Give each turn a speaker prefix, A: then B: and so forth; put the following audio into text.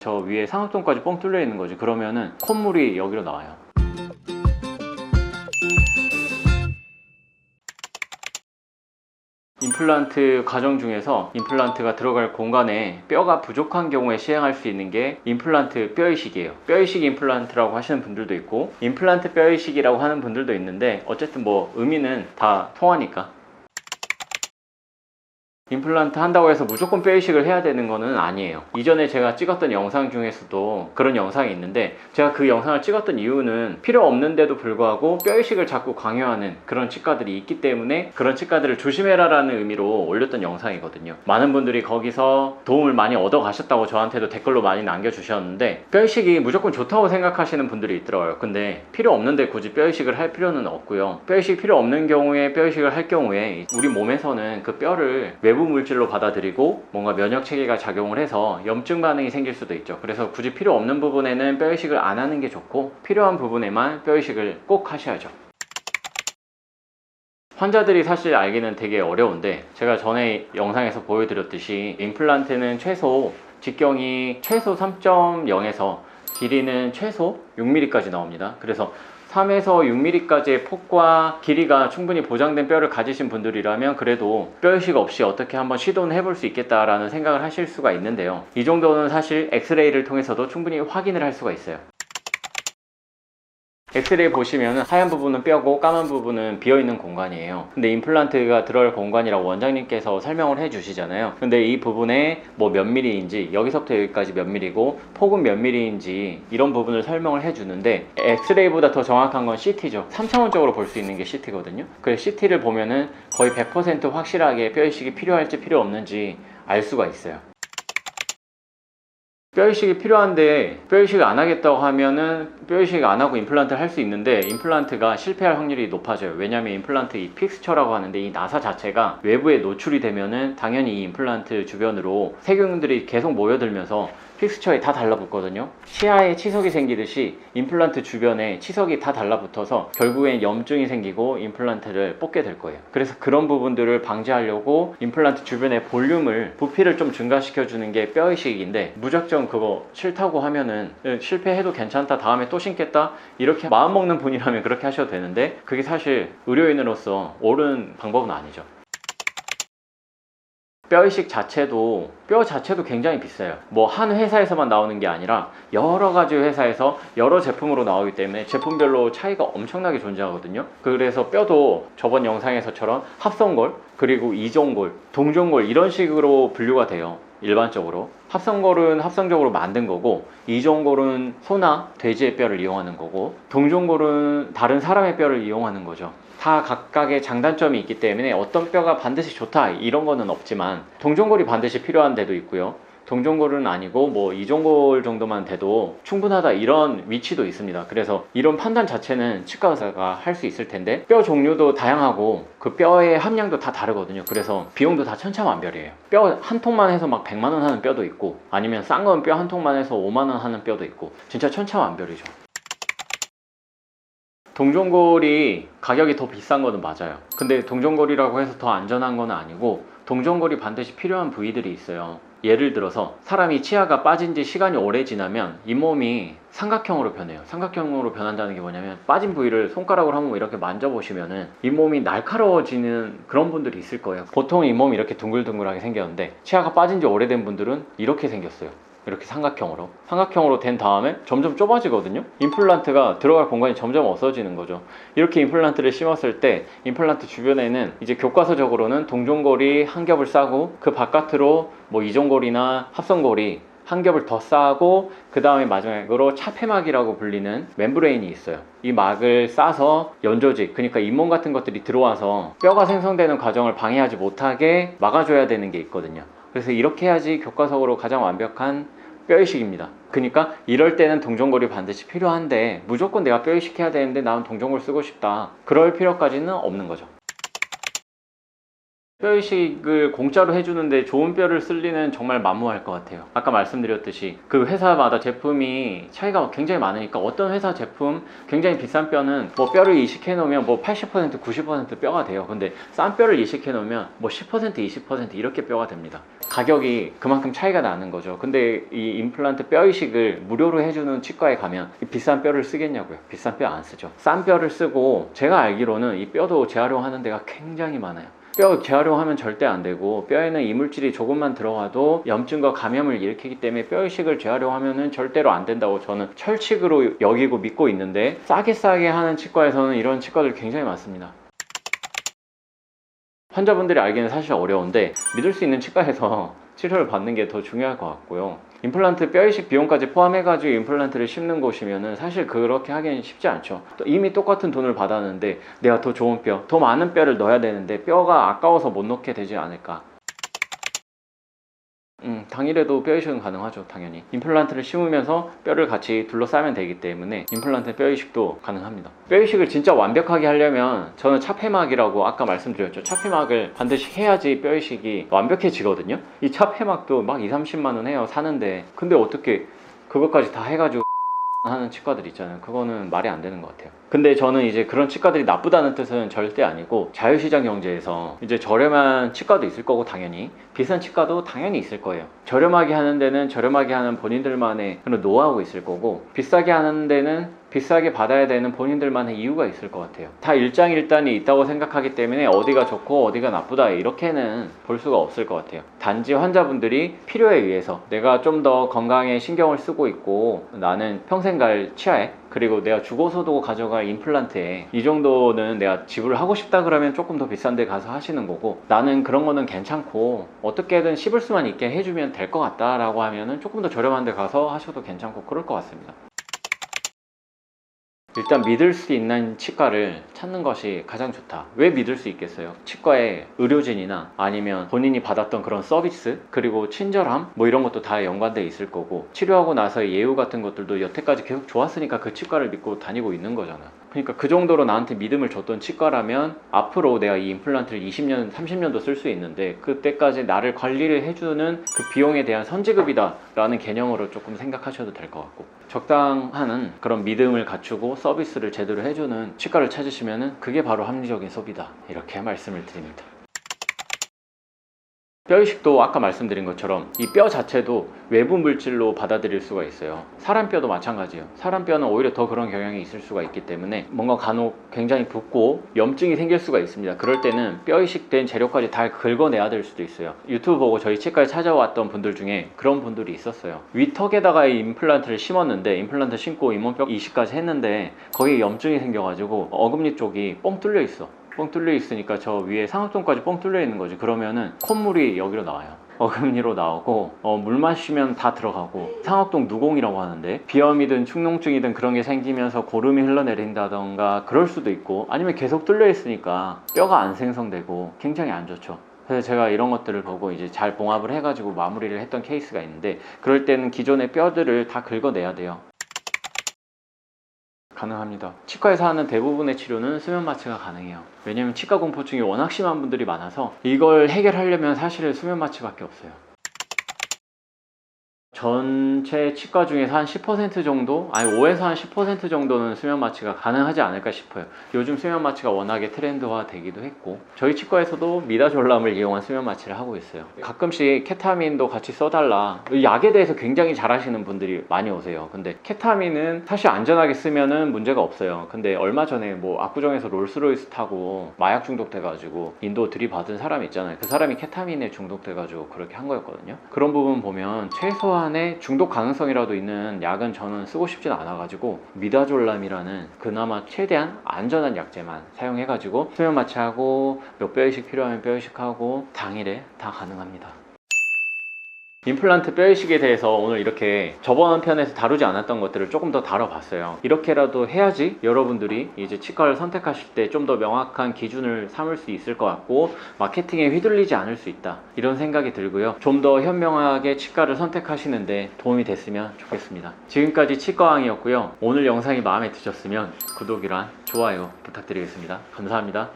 A: 저 위에 상악동까지 뻥 뚫려 있는 거지. 그러면은 콧물이 여기로 나와요. 임플란트 과정 중에서 임플란트가 들어갈 공간에 뼈가 부족한 경우에 시행할 수 있는 게 임플란트 뼈이식이에요. 뼈이식 임플란트라고 하시는 분들도 있고 임플란트 뼈이식이라고 하는 분들도 있는데 어쨌든 뭐 의미는 다 통하니까. 임플란트 한다고 해서 무조건 뼈이식을 해야 되는 거는 아니에요. 이전에 제가 찍었던 영상 중에서도 그런 영상이 있는데 제가 그 영상을 찍었던 이유는 필요 없는데도 불구하고 뼈이식을 자꾸 강요하는 그런 치과들이 있기 때문에 그런 치과들을 조심해라 라는 의미로 올렸던 영상이거든요. 많은 분들이 거기서 도움을 많이 얻어 가셨다고 저한테도 댓글로 많이 남겨주셨는데 뼈이식이 무조건 좋다고 생각하시는 분들이 있더라고요. 근데 필요 없는데 굳이 뼈이식을 할 필요는 없고요. 뼈이식 필요 없는 경우에 뼈이식을 할 경우에 우리 몸에서는 그 뼈를 외부 물질로 받아들이고 뭔가 면역 체계가 작용을 해서 염증 반응이 생길 수도 있죠. 그래서 굳이 필요 없는 부분에는 뼈이식을 안 하는 게 좋고 필요한 부분에만 뼈이식을 꼭 하셔야죠. 환자들이 사실 알기는 되게 어려운데 제가 전에 영상에서 보여드렸듯이 임플란트는 최소 직경이 최소 3.0에서 길이는 최소 6mm까지 나옵니다. 그래서 3에서 6mm까지의 폭과 길이가 충분히 보장된 뼈를 가지신 분들이라면 그래도 뼈이식 없이 어떻게 한번 시도는 해볼 수 있겠다라는 생각을 하실 수가 있는데요. 이 정도는 사실 엑스레이를 통해서도 충분히 확인을 할 수가 있어요. 엑스레이 보시면 하얀 부분은 뼈고 까만 부분은 비어있는 공간이에요. 근데 임플란트가 들어갈 공간이라고 원장님께서 설명을 해 주시잖아요. 근데 이 부분에 뭐 몇 밀리인지 여기서부터 여기까지 몇 밀리고 폭은 몇 밀리인지 이런 부분을 설명을 해 주는데 엑스레이보다 더 정확한 건 CT죠. 3차원적으로 볼 수 있는 게 CT거든요. 그래서 CT를 보면은 거의 100% 확실하게 뼈이식이 필요할지 필요 없는지 알 수가 있어요. 뼈이식이 필요한데 뼈이식을 안 하겠다고 하면은 뼈이식 안 하고 임플란트를 할 수 있는데 임플란트가 실패할 확률이 높아져요. 왜냐면 임플란트 이 픽스처라고 하는데 이 나사 자체가 외부에 노출이 되면은 당연히 이 임플란트 주변으로 세균들이 계속 모여들면서 픽스처에 다 달라붙거든요. 치아에 치석이 생기듯이 임플란트 주변에 치석이 다 달라붙어서 결국엔 염증이 생기고 임플란트를 뽑게 될 거예요. 그래서 그런 부분들을 방지하려고 임플란트 주변의 볼륨을 부피를 좀 증가시켜 주는 게 뼈이식인데 무작정 그거 싫다고 하면은 실패해도 괜찮다 다음에 또 신겠다 이렇게 마음먹는 분이라면 그렇게 하셔도 되는데 그게 사실 의료인으로서 옳은 방법은 아니죠. 뼈이식 자체도 뼈 자체도 굉장히 비싸요. 뭐 한 회사에서만 나오는 게 아니라 여러 가지 회사에서 여러 제품으로 나오기 때문에 제품별로 차이가 엄청나게 존재하거든요. 그래서 뼈도 저번 영상에서처럼 합성골 그리고 이종골, 동종골 이런 식으로 분류가 돼요. 일반적으로 합성골은 합성적으로 만든 거고 이종골은 소나 돼지의 뼈를 이용하는 거고 동종골은 다른 사람의 뼈를 이용하는 거죠. 다 각각의 장단점이 있기 때문에 어떤 뼈가 반드시 좋다 이런 거는 없지만 동종골이 반드시 필요한 데도 있고요. 동종골은 아니고 뭐 이종골 정도만 돼도 충분하다 이런 위치도 있습니다. 그래서 이런 판단 자체는 치과 의사가 할 수 있을 텐데 뼈 종류도 다양하고 그 뼈의 함량도 다 다르거든요. 그래서 비용도 다 천차만별이에요. 뼈 한 통만 해서 막 100만 원 하는 뼈도 있고 아니면 싼 건 뼈 한 통만 해서 5만 원 하는 뼈도 있고 진짜 천차만별이죠. 동종골이 가격이 더 비싼 거는 맞아요. 근데 동종골이라고 해서 더 안전한 건 아니고 동종골이 반드시 필요한 부위들이 있어요. 예를 들어서 사람이 치아가 빠진 지 시간이 오래 지나면 잇몸이 삼각형으로 변해요. 삼각형으로 변한다는 게 뭐냐면 빠진 부위를 손가락으로 한번 이렇게 만져보시면은 잇몸이 날카로워지는 그런 분들이 있을 거예요. 보통 잇몸이 이렇게 둥글둥글하게 생겼는데 치아가 빠진 지 오래된 분들은 이렇게 생겼어요. 이렇게 삼각형으로 된 다음에 점점 좁아지거든요. 임플란트가 들어갈 공간이 점점 없어지는 거죠. 이렇게 임플란트를 심었을 때 임플란트 주변에는 이제 교과서적으로는 동종골이 한 겹을 싸고 그 바깥으로 뭐 이종골이나 합성골이 한 겹을 더 싸고 그 다음에 마지막으로 차폐막이라고 불리는 멤브레인이 있어요. 이 막을 싸서 연조직 그러니까 잇몸 같은 것들이 들어와서 뼈가 생성되는 과정을 방해하지 못하게 막아줘야 되는 게 있거든요. 그래서 이렇게 해야지 교과서적으로 가장 완벽한 뼈이식입니다. 그러니까 이럴 때는 동종골이 반드시 필요한데 무조건 내가 뼈이식 해야 되는데 나는 동종골 쓰고 싶다 그럴 필요까지는 없는 거죠. 뼈 이식을 공짜로 해주는데 좋은 뼈를 쓸 리는 정말 만무할 것 같아요. 아까 말씀드렸듯이 그 회사마다 제품이 차이가 굉장히 많으니까 어떤 회사 제품 굉장히 비싼 뼈는 뭐 뼈를 이식해 놓으면 뭐 80% 90% 뼈가 돼요. 근데 싼 뼈를 이식해 놓으면 뭐 10% 20% 이렇게 뼈가 됩니다. 가격이 그만큼 차이가 나는 거죠. 근데 이 임플란트 뼈 이식을 무료로 해주는 치과에 가면 비싼 뼈를 쓰겠냐고요. 비싼 뼈 안 쓰죠. 싼 뼈를 쓰고, 제가 알기로는 이 뼈도 재활용하는 데가 굉장히 많아요. 뼈 재활용하면 절대 안 되고, 뼈에는 이물질이 조금만 들어가도 염증과 감염을 일으키기 때문에 뼈 이식을 재활용하면은 절대로 안 된다고 저는 철칙으로 여기고 믿고 있는데, 싸게 하는 치과에서는 이런 치과들 굉장히 많습니다. 환자분들이 알기는 사실 어려운데 믿을 수 있는 치과에서 치료를 받는 게 더 중요할 것 같고요. 임플란트 뼈 이식 비용까지 포함해가지고 임플란트를 심는 곳이면은 사실 그렇게 하기는 쉽지 않죠. 또 이미 똑같은 돈을 받았는데 내가 더 좋은 뼈, 더 많은 뼈를 넣어야 되는데 뼈가 아까워서 못 넣게 되지 않을까. 당일에도 뼈 이식은 가능하죠. 당연히 임플란트를 심으면서 뼈를 같이 둘러싸면 되기 때문에 임플란트 뼈 이식도 가능합니다. 뼈 이식을 진짜 완벽하게 하려면 저는 차폐막이라고 아까 말씀드렸죠. 차폐막을 반드시 해야지 뼈 이식이 완벽해지거든요. 이 차폐막도 막 2~30만 원 해요, 사는데. 근데 어떻게 그것까지 다 해가지고 하는 치과들 있잖아요. 그거는 말이 안 되는 것 같아요. 근데 저는 이제 그런 치과들이 나쁘다는 뜻은 절대 아니고, 자유시장 경제에서 이제 저렴한 치과도 있을 거고 당연히 비싼 치과도 당연히 있을 거예요. 저렴하게 하는 데는 저렴하게 하는 본인들만의 그런 노하우가 있을 거고, 비싸게 하는 데는 비싸게 받아야 되는 본인들만의 이유가 있을 것 같아요. 다 일장일단이 있다고 생각하기 때문에 어디가 좋고 어디가 나쁘다 이렇게는 볼 수가 없을 것 같아요. 단지 환자분들이 필요에 의해서 내가 좀 더 건강에 신경을 쓰고 있고, 나는 평생 갈 치아에, 그리고 내가 죽어서도 가져갈 임플란트에 이 정도는 내가 지불을 하고 싶다 그러면 조금 더 비싼 데 가서 하시는 거고, 나는 그런 거는 괜찮고 어떻게든 씹을 수만 있게 해주면 될 것 같다 라고 하면은 조금 더 저렴한 데 가서 하셔도 괜찮고 그럴 것 같습니다. 일단 믿을 수 있는 치과를 찾는 것이 가장 좋다. 왜 믿을 수 있겠어요? 치과의 의료진이나 아니면 본인이 받았던 그런 서비스, 그리고 친절함, 뭐 이런 것도 다 연관되어 있을 거고, 치료하고 나서의 예우 같은 것들도 여태까지 계속 좋았으니까 그 치과를 믿고 다니고 있는 거잖아요. 그러니까 그 정도로 나한테 믿음을 줬던 치과라면 앞으로 내가 이 임플란트를 20년, 30년도 쓸 수 있는데 그때까지 나를 관리를 해주는 그 비용에 대한 선지급이다 라는 개념으로 조금 생각하셔도 될 것 같고, 적당한 그런 믿음을 갖추고 서비스를 제대로 해주는 치과를 찾으시면 그게 바로 합리적인 소비다, 이렇게 말씀을 드립니다. 뼈 이식도 아까 말씀드린 것처럼 이 뼈 자체도 외부 물질로 받아들일 수가 있어요. 사람 뼈도 마찬가지예요. 사람 뼈는 오히려 더 그런 경향이 있을 수가 있기 때문에 뭔가 간혹 굉장히 붓고 염증이 생길 수가 있습니다. 그럴 때는 뼈 이식된 재료까지 다 긁어내야 될 수도 있어요. 유튜브 보고 저희 치과에 찾아왔던 분들 중에 그런 분들이 있었어요. 위턱에다가 이 임플란트를 심었는데, 임플란트 심고 잇몸뼈 이식까지 했는데 거기에 염증이 생겨가지고 어금니 쪽이 뻥 뚫려 있어. 뻥 뚫려 있으니까 저 위에 상악동까지 뻥 뚫려 있는 거지. 그러면은 콧물이 여기로 나와요. 어금니로 나오고, 물 마시면 다 들어가고, 상악동 누공이라고 하는데 비염이든 축농증이든 그런 게 생기면서 고름이 흘러내린다던가 그럴 수도 있고, 아니면 계속 뚫려 있으니까 뼈가 안 생성되고 굉장히 안 좋죠. 그래서 제가 이런 것들을 보고 이제 잘 봉합을 해가지고 마무리를 했던 케이스가 있는데, 그럴 때는 기존의 뼈들을 다 긁어내야 돼요. 가능합니다. 치과에서 하는 대부분의 치료는 수면 마취가 가능해요. 왜냐면 치과 공포증이 워낙 심한 분들이 많아서 이걸 해결하려면 사실은 수면 마취밖에 없어요. 전체 치과 중에서 한 10% 정도, 아니 5에서 한 10% 정도는 수면 마취가 가능하지 않을까 싶어요. 요즘 수면 마취가 워낙에 트렌드화 되기도 했고, 저희 치과에서도 미다졸람을 이용한 수면 마취를 하고 있어요. 가끔씩 케타민도 같이 써달라, 약에 대해서 굉장히 잘 아시는 분들이 많이 오세요. 근데 케타민은 사실 안전하게 쓰면은 문제가 없어요. 근데 얼마 전에 뭐 압구정에서 롤스로이스 타고 마약 중독돼가지고 인도 들이받은 사람 있잖아요. 그 사람이 케타민에 중독돼가지고 그렇게 한 거였거든요. 그런 부분 보면 최소한의 중독 가능성이라도 있는 약은 저는 쓰고 싶진 않아가지고 미다졸람이라는 그나마 최대한 안전한 약제만 사용해가지고 수면 마취하고, 몇 뼈 이식 필요하면 뼈 이식하고, 당일에 다 가능합니다. 임플란트 뼈 이식에 대해서 오늘 이렇게 저번 편에서 다루지 않았던 것들을 조금 더 다뤄봤어요. 이렇게라도 해야지 여러분들이 이제 치과를 선택하실 때 좀 더 명확한 기준을 삼을 수 있을 것 같고, 마케팅에 휘둘리지 않을 수 있다, 이런 생각이 들고요. 좀 더 현명하게 치과를 선택하시는데 도움이 됐으면 좋겠습니다. 지금까지 치과왕이었고요. 오늘 영상이 마음에 드셨으면 구독이랑 좋아요 부탁드리겠습니다. 감사합니다.